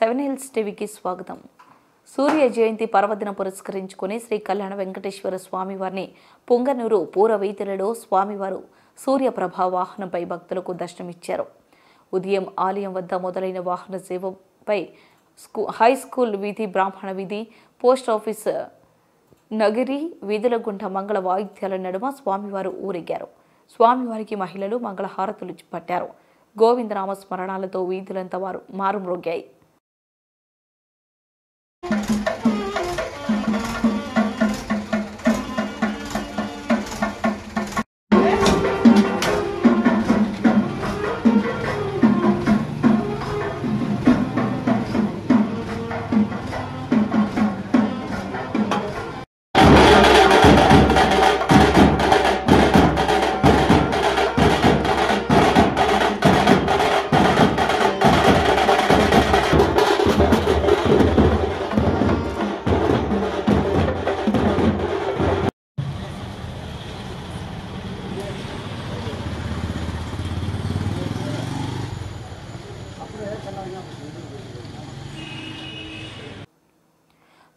Seven hills టీవీకి స్వాగతం. సూర్య జయంతి పర్వదిన పురస్కరించుకుని శ్రీ కళ్యాణ వెంకటేశ్వర స్వామివారిని పొంగనూరు పూరవీధులలో స్వామివారు సూర్యప్రభ వాహనంపై భక్తులకు దర్శనమిచ్చారు. ఉదయం ఆలయం వద్ద మొదలైన వాహన సేవపై హై స్కూల్ వీధి, బ్రాహ్మణ వీధి, పోస్ట్ ఆఫీస్ నగిరి వీధుల గుండా మంగళ వాయిద్యాల నడుమ స్వామివారు ఊరేగారు. స్వామివారికి మహిళలు మంగళహారతులు పట్టారు. గోవిందనామ స్మరణాలతో వీధులంతా మారుమ్రోగాయి.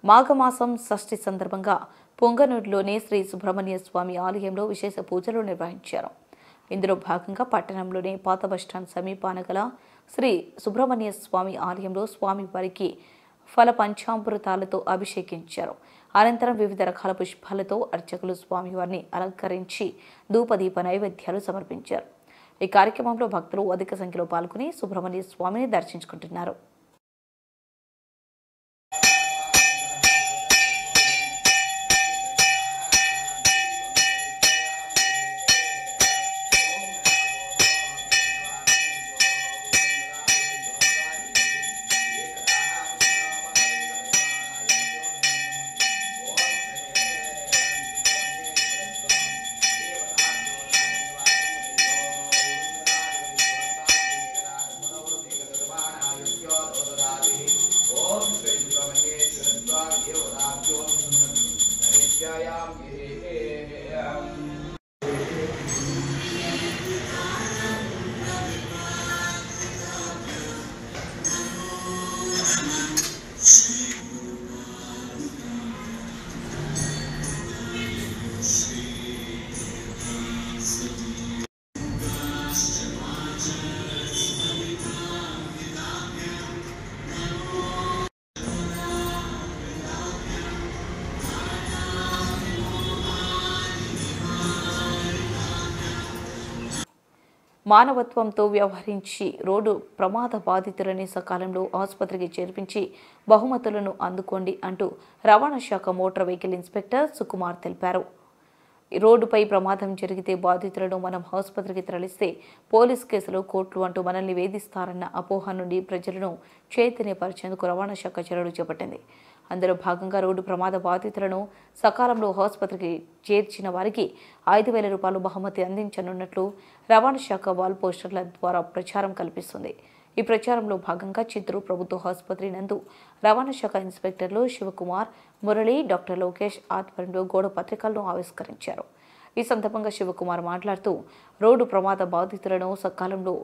మాఘమాసం షష్ఠి సందర్భంగా పొంగనూరులోని శ్రీ సుబ్రహ్మణ్య స్వామి ఆలయంలో విశేష పూజలు నిర్వహించారు. ఇందులో భాగంగా పట్టణంలోని పాత బస్టాండ్ సమీపాన గల శ్రీ సుబ్రహ్మణ్య స్వామి ఆలయంలో స్వామివారికి ఫల పంచామృతాలతో అభిషేకించారు. అనంతరం వివిధ రకాల పుష్పాలతో అర్చకులు స్వామివారిని అలంకరించి ధూపదీప నైవేద్యాలు సమర్పించారు. ఈ కార్యక్రమంలో భక్తులు అధిక సంఖ్యలో పాల్గొని సుబ్రహ్మణ్య స్వామిని దర్శించుకుంటున్నారు. మానవత్వంతో వ్యవహరించి రోడ్డు ప్రమాద బాధితులని సకాలంలో ఆసుపత్రికి చేర్పించి బహుమతులను అందుకోండి అంటూ రవాణా శాఖ మోటార్ వెహికల్ ఇన్స్పెక్టర్ సుకుమార్ తెలిపారు. రోడ్డుపై ప్రమాదం జరిగితే బాధితులను మనం ఆసుపత్రికి తరలిస్తే పోలీస్ కేసులు, కోర్టులు అంటూ మనల్ని వేధిస్తారన్న అపోహ నుండి ప్రజలను చైతన్యపరిచేందుకు రవాణా శాఖ చర్యలు చేపట్టింది. అందులో భాగంగా రోడ్డు ప్రమాద బాధితులను సకాలంలో ఆసుపత్రికి చేర్చిన వారికి 5,000 రూపాయలు బహుమతి అందించనున్నట్లు రవాణా శాఖ వాల్ పోస్టర్ల ద్వారా ప్రచారం కల్పిస్తుంది. ఈ ప్రచారంలో భాగంగా చిత్తూరు ప్రభుత్వ ఆసుపత్రి నందు రవాణా శాఖ ఇన్స్పెక్టర్లు శివకుమార్, మురళి, డాక్టర్ లోకేష్ ఆధ్వర్యంలో గోడ పత్రికలను ఆవిష్కరించారు. ఈ సందర్భంగా శివకుమార్ మాట్లాడుతూ రోడ్డు ప్రమాద బాధితులను సకాలంలో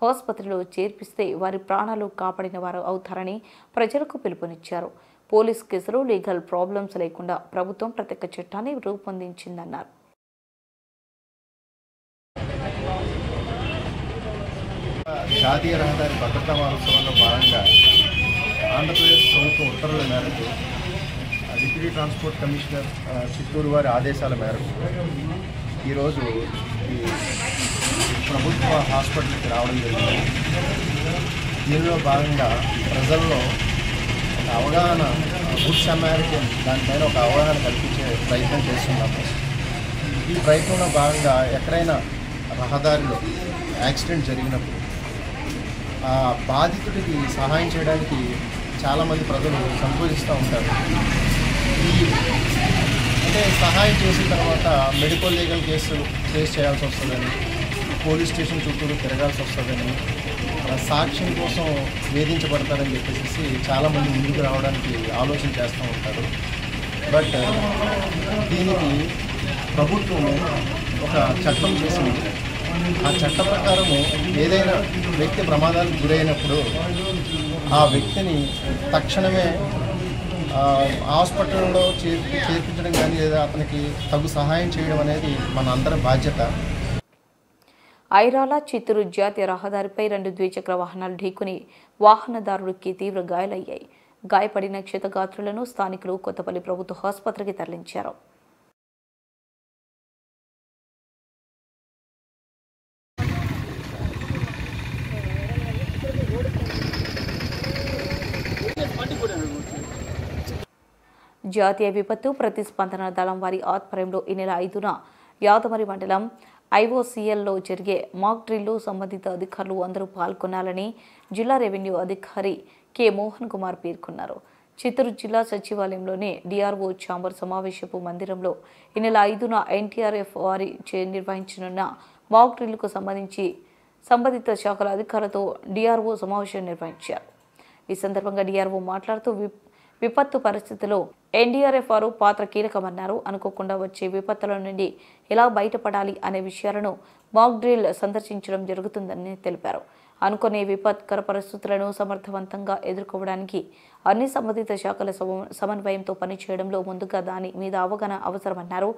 ఆసుపత్రిలో చేర్పిస్తే వారి ప్రాణాలు కాపాడిన వారు అవుతారని ప్రజలకు పిలుపునిచ్చారు. పోలీస్ కేసులు, లీగల్ ప్రాబ్లమ్స్ లేకుండా ప్రభుత్వం ప్రత్యేక చట్టాన్ని రూపొందించిందన్నారు. జాతీయ రహదారి భద్రతా మహోత్సవంలో భాగంగా ఆంధ్రప్రదేశ్ ప్రభుత్వం ఉత్తర్వుల మేరకు డిప్యూటీ ట్రాన్స్పోర్ట్ కమిషనర్ చిత్తూరు వారి ఆదేశాల మేరకు ఈరోజు ఈ ప్రభుత్వ హాస్పిటల్కి రావడం జరిగింది. దీనిలో భాగంగా ప్రజల్లో ఒక అవగాహన, గుడ్ సమారిటన్ దానిపైన ఒక అవగాహన కల్పించే ప్రయత్నం చేస్తున్నాము. ఈ ప్రయత్నంలో భాగంగా ఎక్కడైనా రహదారిలో యాక్సిడెంట్ జరిగినప్పుడు ఆ బాధితుడికి సహాయం చేయడానికి చాలామంది ప్రజలు సంకోచిస్తూ ఉంటారు. అంటే సహాయం చేసిన తర్వాత మెడికల్ లీగల్ కేసులు ఫేస్ చేయాల్సి వస్తుందని, పోలీస్ స్టేషన్ చుట్టూరు తిరగాల్సి వస్తుందని, సాక్ష్యం కోసం వేధించబడతారని చెప్పేసి చాలామంది ముందుకు రావడానికి ఆలోచన చేస్తూ ఉంటారు. బట్ దీనికి ప్రభుత్వం ఒక చట్టం చేసింది. ఆ చట్ట ప్రకారము ఏదైనా వ్యక్తి ప్రమాదాలకు గురైనప్పుడు ఆ వ్యక్తిని తక్షణమే హాస్పిటల్లో చేర్పించడం కానీ లేదా అతనికి తగు సహాయం చేయడం అనేది మన అందరి బాధ్యత. ఐరాల చిత్తూరు జాతీయ రహదారిపై 2 ద్విచక్ర వాహనాలు ఢీకొని వాహనదారుడికి తీవ్ర గాయాలయ్యాయి. గాయపడిన క్షతగాత్రులను స్థానికులు కొత్తపల్లి ప్రభుత్వ ఆసుపత్రికి తరలించారు. జాతీయ విపత్తు ప్రతిస్పందన దళం వారి ఆధ్వర్యంలో ఈ నెల 5న యాదమరి మండలం ఐఓసీఎల్లో జరిగే మాక్ డ్రిల్లో సంబంధిత అధికారులు అందరూ పాల్గొనాలని జిల్లా రెవెన్యూ అధికారి కె మోహన్ కుమార్ పేర్కొన్నారు. చిత్తూరు జిల్లా సచివాలయంలోని డిఆర్ఓ ఛాంబర్ సమావేశపు మందిరంలో ఈ నెల 5న ఎన్టీఆర్ఎఫ్ వారి నిర్వహించనున్న మాక్ డ్రిల్కు సంబంధించి సంబంధిత శాఖల అధికారులతో డిఆర్ఓ సమావేశం నిర్వహించారు. ఈ సందర్భంగా డిఆర్ఓ మాట్లాడుతూ విపత్తు పరిస్థితిలో ఎన్డీఆర్ఎఫ్ వారు పాత్ర కీలకమన్నారు. అనుకోకుండా వచ్చే విపత్తుల నుండి ఎలా బయటపడాలి అనే విషయాలను మాక్ డ్రిల్ సందర్శించడం జరుగుతుందని తెలిపారు. అనుకునే విపత్కర పరిస్థితులను సమర్థవంతంగా ఎదుర్కోవడానికి అన్ని సంబంధిత శాఖల సమన్వయంతో పనిచేయడంలో ముందుగా దాని మీద అవగాహన అవసరమన్నారు.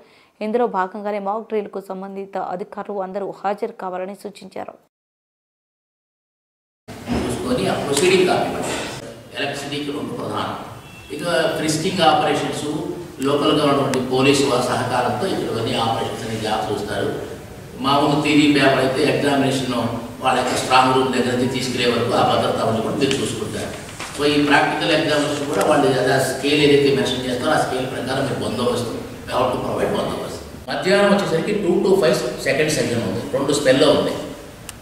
ఇందులో భాగంగానే మాక్ డ్రిల్కు సంబంధిత అధికారులు అందరూ హాజరు కావాలని సూచించారు. ఇక ఫ్రిస్కింగ్ ఆపరేషన్స్ లోకల్గా ఉన్నటువంటి పోలీసు వారి సహకారంతో ఇవన్నీ ఆపరేషన్స్ అనే జాబ్ చూస్తారు. మామూలు థియరీ పేపర్ అయితే ఎగ్జామినేషన్ వాళ్ళ యొక్క స్ట్రాంగ్ రూమ్ దగ్గర నుంచి తీసుకునే వరకు ఆ భద్రత అవన్నీ కూడా మీరు చూసుకుంటారు. సో ఈ ప్రాక్టికల్ ఎగ్జామినేషన్ కూడా వాళ్ళు ఆ స్కేల్ ఏదైతే మెన్షన్ చేస్తారో ఆ స్కేల్ ప్రకారం మీరు బందోబస్తు ఎవరు టు ప్రొవైడ్ బందోబస్తు. మధ్యాహ్నం వచ్చేసరికి 2 to 5 సెకండ్ సెక్షన్ ఉంది, 2 స్పెల్లో ఉంది.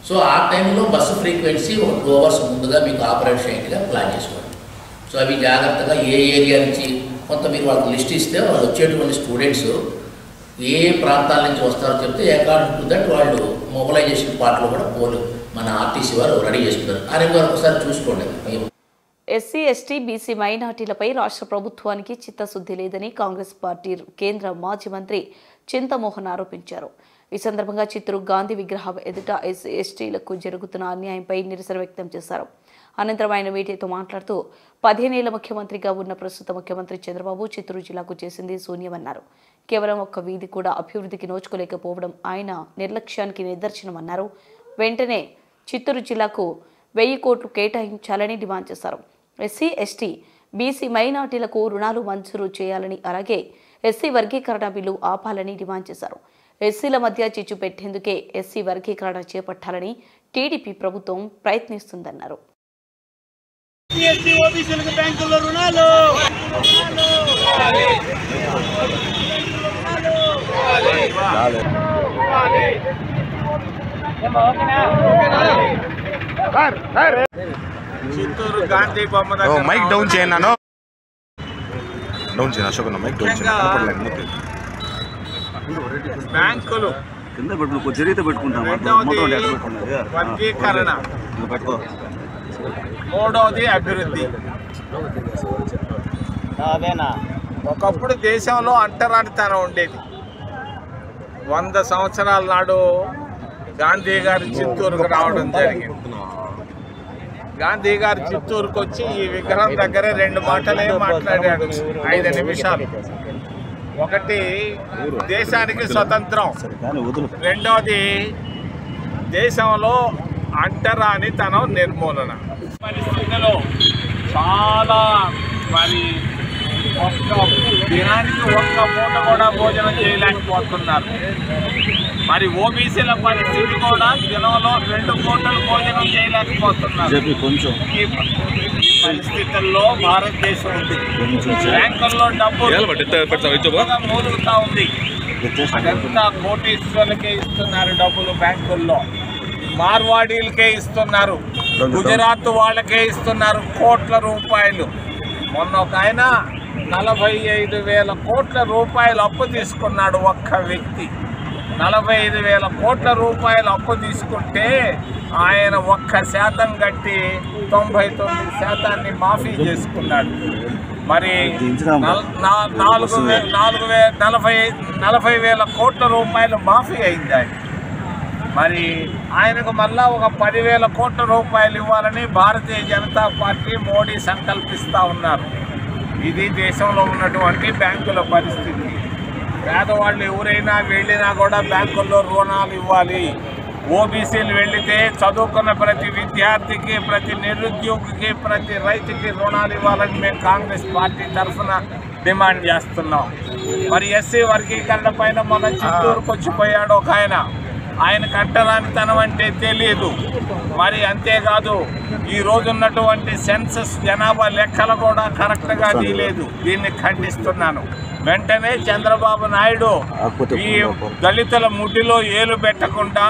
సో ఆ టైంలో బస్సు ఫ్రీక్వెన్సీ 2 hours ముందుగా మీకు ఆపరేట్ చేయగా ప్లాన్ చేసుకోండి. సో అవి జాగ్రత్తగా ఏ ఏరియా నుంచి కొంత మీరు వాళ్ళకి లిస్ట్ ఇస్తే వాళ్ళు వచ్చేటువంటి స్టూడెంట్స్ ఏ ప్రాంతాల నుంచి వస్తారో చెప్తే అకార్డింగ్ టు దట్ వాళ్ళు మొబిలైజేషన్ పార్ట్లో కూడా మన ఆర్టీసీ వారు రెడీ చేసుకుంటారు. ఆ వారు ఒకసారి చూసుకోండి. ఎస్సీ, ఎస్టీ, బీసీ మైనార్టీలపై రాష్ట్ర ప్రభుత్వానికి చిత్తశుద్ధి లేదని కాంగ్రెస్ పార్టీ కేంద్ర మాజీ మంత్రి చింతమోహన్ ఆరోపించారు. ఈ సందర్భంగా చిత్తూరు గాంధీ విగ్రహం ఎదుట ఎస్సీ, ఎస్టీలకు జరుగుతున్న అన్యాయంపై నిరసన వ్యక్తం చేశారు. అనంతరం ఆయన మీడియాతో మాట్లాడుతూ 15 ఏళ్ల ముఖ్యమంత్రిగా ఉన్న ప్రస్తుత ముఖ్యమంత్రి చంద్రబాబు చిత్తూరు జిల్లాకు చేసింది శూన్యమన్నారు. కేవలం ఒక్క వీధి కూడా అభివృద్ధికి నోచుకోలేకపోవడం ఆయన నిర్లక్ష్యానికి నిదర్శనమన్నారు. వెంటనే చిత్తూరు జిల్లాకు 1000 కోట్లు కేటాయించాలని డిమాండ్ చేశారు. ఎస్సీ, ఎస్టీ, బీసీ మైనార్టీలకు రుణాలు మంజూరు చేయాలని, అలాగే ఎస్సీ వర్గీకరణ బిల్లు ఆపాలని డిమాండ్ చేశారు. ఎస్సీల మధ్య చిచ్చు పెట్టేందుకే ఎస్సీ వర్గీకరణ చేపట్టాలని టీడీపీ ప్రభుత్వం ప్రయత్నిస్తుందన్నారు. చిత్తూరు గాంధీ బొమ్మ దగ్గర మైక్ డౌన్ చేయను, డౌన్ చేయను అశోక్ మైక్ డౌన్ చేయను. బ్యాంకులు కింద పెట్టుకో, జరిగితే పెట్టుకుంటాం. వర్గీకరణ, మూడవది అభివృద్ధి. ఒకప్పుడు దేశంలో అంటరానితనం ఉండేది. 100 సంవత్సరాల నాడు గాంధీ గారు చిత్తూరుకు రావడం జరిగింది. గాంధీ గారు చిత్తూరుకు వచ్చి ఈ విగ్రహం దగ్గర 2 మాటలే మాట్లాడాడు, 5 నిమిషాలు. ఒకటి దేశానికి స్వతంత్రం, రెండవది దేశంలో అంటరానితనం నిర్మూలన. పరిస్థితిలో చాలా మరి దినానికి 1 పూట కూడా భోజనం చేయలేకపోతున్నారు. మరి ఓబీసీల పరిస్థితి కూడా దినంలో 2 పూటలు భోజనం చేయలేకపోతున్నారు. ఈ పరిస్థితుల్లో భారతదేశం ఉంది. బ్యాంకుల్లో డబ్బు మూలుగుతా ఉంది. అదంతా కోటీశ్వరులకే ఇస్తున్నారు డబ్బులు, బ్యాంకుల్లో మార్వాడీలకే ఇస్తున్నారు, గుజరాత్ వాళ్ళకే ఇస్తున్నారు కోట్ల రూపాయలు. మొన్న ఒక ఆయన 45,000 కోట్ల రూపాయలు అప్పు తీసుకున్నాడు ఒక్క వ్యక్తి. 45,000 కోట్ల రూపాయలు అప్పు తీసుకుంటే ఆయన 1% కట్టి 99% మాఫీ చేసుకున్నాడు. మరి 40,000 కోట్ల రూపాయలు మాఫీ అయింది ఆయన. మరి ఆయనకు మళ్ళా ఒక 10,000 కోట్ల రూపాయలు ఇవ్వాలని భారతీయ జనతా పార్టీ మోడీ సంకల్పిస్తూ ఉన్నారు. ఇది దేశంలో ఉన్నటువంటి బ్యాంకుల పరిస్థితి. పేదవాళ్ళు ఎవరైనా వెళ్ళినా కూడా బ్యాంకుల్లో రుణాలు ఇవ్వాలి. ఓబీసీలు వెళితే చదువుకున్న ప్రతి విద్యార్థికి, ప్రతి నిరుద్యోగికి, ప్రతి రైతుకి రుణాలు ఇవ్వాలని మేము కాంగ్రెస్ పార్టీ తరఫున డిమాండ్ చేస్తున్నాం. మరి ఎస్సీ వర్గీకరణ పైన మన చిత్తూరుకు వచ్చిపోయాడు ఒక ఆయన కంటరానితనం అంటే తెలియదు. మరి అంతేకాదు ఈ రోజు ఉన్నటువంటి సెన్సస్ జనాభా లెక్కలు కూడా కరెక్ట్గా తీయలేదు. దీన్ని ఖండిస్తున్నాను. వెంటనే చంద్రబాబు నాయుడు ఈ దళితుల ముడ్డిలో ఏలు పెట్టకుండా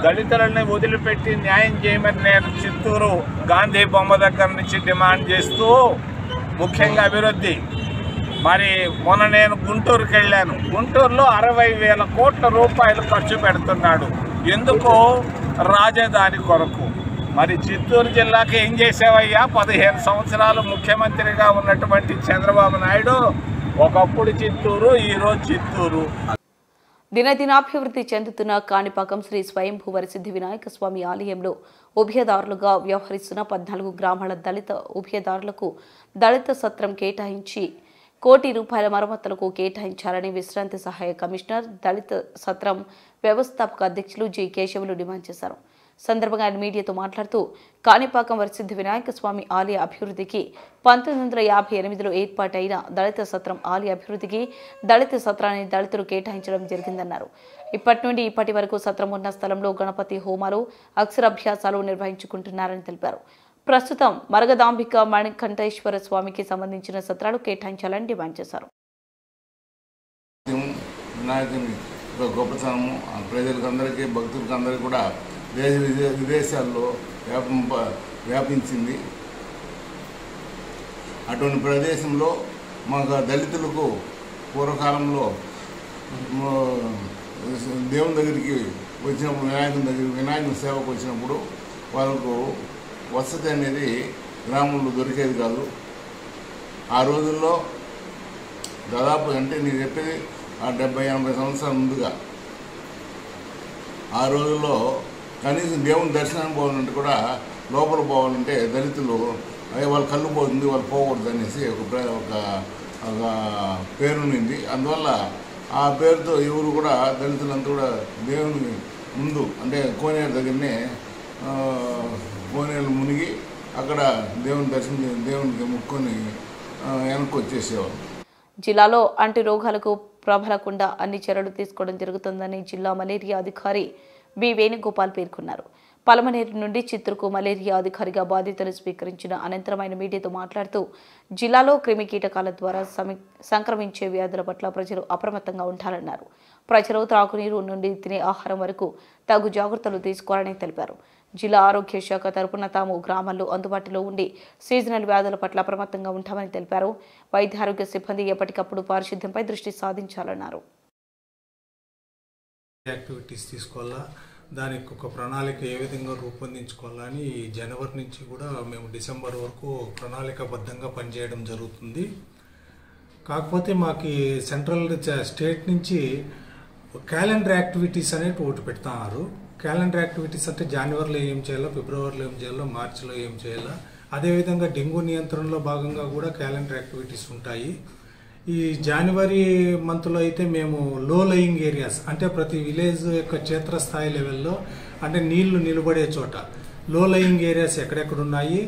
దళితులని వదిలిపెట్టి న్యాయం చేయమని నేను చిత్తూరు గాంధీ బొమ్మ దగ్గర నుంచి డిమాండ్ చేస్తూ, ముఖ్యంగా అభివృద్ధి. మరి మొన్న నేను గుంటూరుకి వెళ్ళాను. గుంటూరులో 60,000 కోట్ల రూపాయలు ఖర్చు పెడుతున్నాడు. ఎందుకు? రాజధాని కొరకు. మరి చిత్తూరు జిల్లాకి ఏం చేసావయ్యా? 15 సంవత్సరాలు ముఖ్యమంత్రిగా ఉన్నటువంటి చంద్రబాబు నాయుడు ఒకప్పుడు చిత్తూరు, ఈరోజు చిత్తూరు. దినదినాభివృద్ధి చెందుతున్న కాణిపాకం శ్రీ స్వయంభూ వరసిద్ధి వినాయక స్వామి ఆలయంలో ఉభయదారులుగా వ్యవహరిస్తున్న 14 గ్రామాల దళిత ఉభయదారులకు దళిత సత్రం కేటాయించి ₹1 కోటి మరమ్మతులకు కేటాయించాలని విశ్రాంతి సహాయ కమిషనర్ దళిత సత్రం వ్యవస్థాపక అధ్యక్షులు జి కేశవులు డిమాండ్ చేశారు. సందర్భంగా ఆయన మీడియాతో మాట్లాడుతూ కాణిపాకం వరసిద్ధి వినాయక స్వామి ఆలయ అభివృద్ధికి 1958లో ఏర్పాటైన దళిత సత్రం ఆలయ అభివృద్ధికి దళిత సత్రాన్ని దళితులు కేటాయించడం జరిగిందన్నారు. ఇప్పటి నుండి ఇప్పటి వరకు సత్రం ఉన్న స్థలంలో గణపతి హోమాలు, అక్షరాభ్యాసాలు నిర్వహించుకుంటున్నారని తెలిపారు. ప్రస్తుతం మరగదాంబిక మణికంఠేశ్వర స్వామికి సంబంధించిన సత్రాలు కేటాయించాలని డిమాండ్ చేశారు. వినాయకుని గొప్పతనము ప్రజలకందరికీ, భక్తులకందరికీ కూడా దేశ విదేశాల్లో వ్యాపించింది. అటువంటి ప్రదేశంలో మాకు దళితులకు పూర్వకాలంలో దేవుని దగ్గరికి వచ్చినప్పుడు, వినాయకుని సేవకు వచ్చినప్పుడు వాళ్ళకు వసతి అనేది గ్రామంలో దొరికేది కాదు. ఆ రోజుల్లో దాదాపు అంటే నేను చెప్పేది 70-80 సంవత్సరాల ముందుగా, ఆ రోజుల్లో కనీసం దేవుని దర్శనానికి పోవాలంటే కూడా, లోపల పోవాలంటే దళితులు వాళ్ళ కళ్ళు పోతుంది, వాళ్ళు పోకూడదు అనేసి ఒక పేరు ఉంది. అందువల్ల ఆ పేరుతో ఎవరు కూడా దళితులంతా కూడా దేవుని ముందు అంటే కోనేరు దగ్గరనే కోనేరు మునిగి అక్కడ దేవుని దర్శనం దేవునికి ముక్కొని వెనక్కి వచ్చేసేవారు. జిల్లాలో అంటు రోగాలకు ప్రబలకుండా అన్ని చర్యలు తీసుకోవడం జరుగుతుందని జిల్లా మలేరియా అధికారి బి వేణుగోపాల్ పేర్కొన్నారు. పలమనేరు నుండి చిత్తూరుకు మలేరియా అధికారిగా బాధ్యతలు స్వీకరించిన అనంతరం ఆయన మీడియాతో మాట్లాడుతూ జిల్లాలో క్రిమి కీటకాల ద్వారా సంక్రమించే వ్యాధుల పట్ల ప్రజలు అప్రమత్తంగా ఉండాలన్నారు. ప్రజలు త్రాగునీరు నుండి తినే ఆహారం వరకు తగు జాగ్రత్తలు తీసుకోవాలని తెలిపారు. జిల్లా ఆరోగ్య శాఖ తరపున తాము గ్రామాల్లో అందుబాటులో ఉండి సీజనల్ వ్యాధుల పట్ల అప్రమత్తంగా ఉంటామని తెలిపారు. వైద్య ఆరోగ్య సిబ్బంది ఎప్పటికప్పుడు పారిశుద్ధ్యంపై దృష్టి సాధించాలన్నారు. యాక్టివిటీస్ తీసుకోవాలా, దానికి ఒక ప్రణాళిక ఏ విధంగా రూపొందించుకోవాలని జనవరి నుంచి కూడా మేము డిసెంబర్ వరకు ప్రణాళికాబద్ధంగా పనిచేయడం జరుగుతుంది. కాకపోతే మాకు సెంట్రల్ స్టేట్ నుంచి క్యాలెండర్ యాక్టివిటీస్ అనేవి ఒకటి పెడతారు. క్యాలెండర్ యాక్టివిటీస్ అంటే జనవరిలో ఏం చేయాలో, ఫిబ్రవరిలో ఏం చేయాలో, మార్చిలో ఏం చేయాలో, అదేవిధంగా డెంగ్యూ నియంత్రణలో భాగంగా కూడా క్యాలెండర్ యాక్టివిటీస్ ఉంటాయి. ఈ జనవరి మంత్లో అయితే మేము లో లయింగ్ ఏరియాస్ అంటే ప్రతి విలేజ్ యొక్క క్షేత్రస్థాయి లెవెల్లో అంటే నీళ్లు నిలబడే చోట లో లయింగ్ ఏరియాస్ ఎక్కడెక్కడ ఉన్నాయి,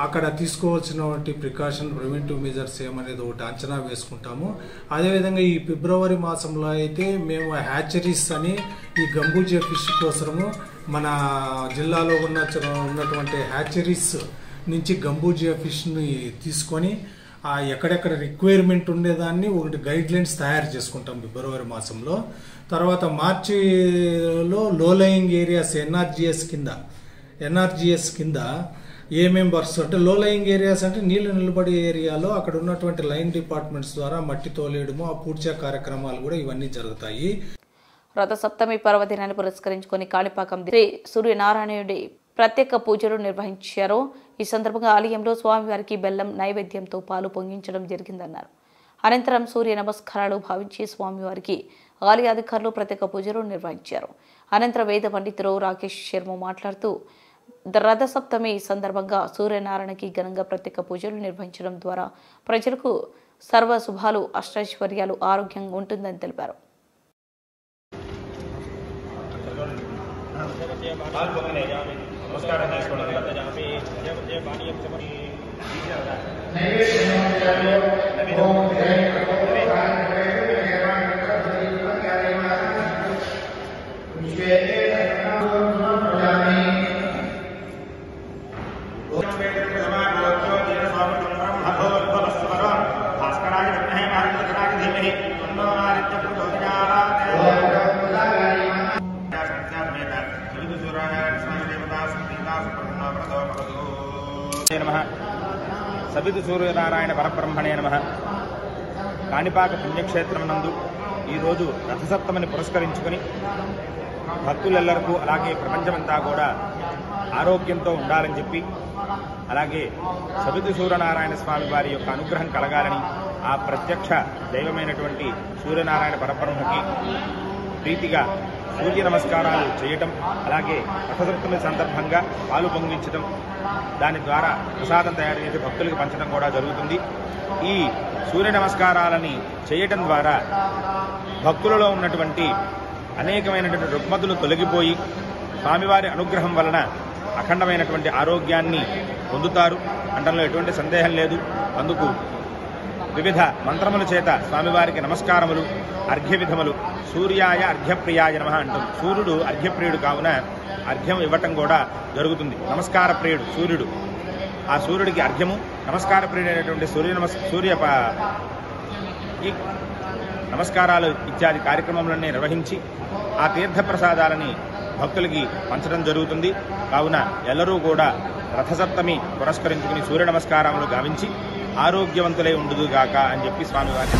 అక్కడ తీసుకోవాల్సినటువంటి ప్రికాషన్ ప్రివెంటివ్ మెజర్స్ ఏమనేది ఒకటి అంచనా వేసుకుంటాము. అదేవిధంగా ఈ ఫిబ్రవరి మాసంలో అయితే మేము హ్యాచరీస్ అని ఈ గంబూజియా ఫిష్ కోసము మన జిల్లాలో ఉన్నటువంటి హ్యాచరీస్ నుంచి గంబూజియా ఫిష్ని తీసుకొని ఎక్కడెక్కడ రిక్వైర్మెంట్ ఉండేదాన్ని ఒకటి గైడ్ లైన్స్ తయారు చేసుకుంటాం ఫిబ్రవరి మాసంలో. తర్వాత మార్చిలో లో లయింగ్ ఏరియాస్ ఎన్ఆర్జిఎస్ కింద ఏమేం వర్క్స్ అంటే లో లయింగ్ ఏరియాస్ అంటే నీళ్లు నిలబడే ఏరియాలో అక్కడ ఉన్నటువంటి లైన్ డిపార్ట్మెంట్స్ ద్వారా మట్టి తోలేయడము, ఆ పూడ్చే కార్యక్రమాలు కూడా ఇవన్నీ జరుగుతాయి. రథసప్తమి పర్వదినాన్ని పురస్కరించుకొని కాణిపాకం శ్రీ సూర్యనారాయణుడి ప్రత్యేక పూజలు నిర్వహించారు. ఈ సందర్భంగా ఆలయంలో స్వామివారికి బెల్లం నైవేద్యంతో పాలు పొంగించడం జరిగిందన్నారు. అనంతరం సూర్య నమస్కారాలు భావించి స్వామివారికి ఆలయ అధికారులు ప్రత్యేక పూజలు నిర్వహించారు. అనంతరం వేద పండితులు రాకేష్ శర్మ మాట్లాడుతూ రథసప్తమి సందర్భంగా సూర్యనారాయణకి ఘనంగా ప్రత్యేక పూజలు నిర్వహించడం ద్వారా ప్రజలకు సర్వ శుభాలు అష్టైశ్వర్యాలు ఆరోగ్యంగా ఉంటుందని తెలిపారు. సవితు సూర్యనారాయణ పరబ్రహ్మణే నమః. కాణిపాక పుణ్యక్షేత్రమునందు ఈరోజు రథసప్తమిని పురస్కరించుకొని భక్తులెల్లరికూ అలాగే ప్రపంచమంతా కూడా ఆరోగ్యంతో ఉండాలని చెప్పి, అలాగే సవితు సూర్యనారాయణ స్వామి వారి యొక్క అనుగ్రహం కలగాలని ఆ ప్రత్యక్ష దైవమైనటువంటి సూర్యనారాయణ పరబ్రహ్మకి ప్రీతిగా సూర్య నమస్కారాలు చేయటం, అలాగే రథసప్తమి సందర్భంగా పాలు పొంగించడం, దాని ద్వారా ప్రసాదం తయారు చేసి భక్తులకు పంచడం కూడా జరుగుతుంది. ఈ సూర్య నమస్కారాలని చేయటం ద్వారా భక్తులలో ఉన్నటువంటి అనేకమైనటువంటి రుగ్మతులు తొలగిపోయి స్వామివారి అనుగ్రహం వలన అఖండమైనటువంటి ఆరోగ్యాన్ని పొందుతారు అనడంలో ఎటువంటి సందేహం లేదు. అందుకు వివిధ మంత్రముల చేత స్వామివారికి నమస్కారములు, అర్ఘ్య విధములు, సూర్యాయ అర్ఘ్యప్రియాయ నమః అంటూ సూర్యుడు అర్ఘ్యప్రియుడు కావున అర్ఘ్యం ఇవ్వటం కూడా జరుగుతుంది. నమస్కార ప్రియుడు సూర్యుడు, ఆ సూర్యుడికి అర్ఘ్యము, నమస్కార ప్రియుడైనటువంటి సూర్య ఈ నమస్కారాలు ఇత్యాది కార్యక్రమాలన్నీ నిర్వహించి ఆ తీర్థప్రసాదాలని భక్తులకి పంచడం జరుగుతుంది. కావున ఎల్లరూ కూడా రథసప్తమి పురస్కరించుకుని సూర్య నమస్కారములు గావించి ఆరోగ్యవంతులై ఉండుదుగాక అని చెప్పి స్వామివారి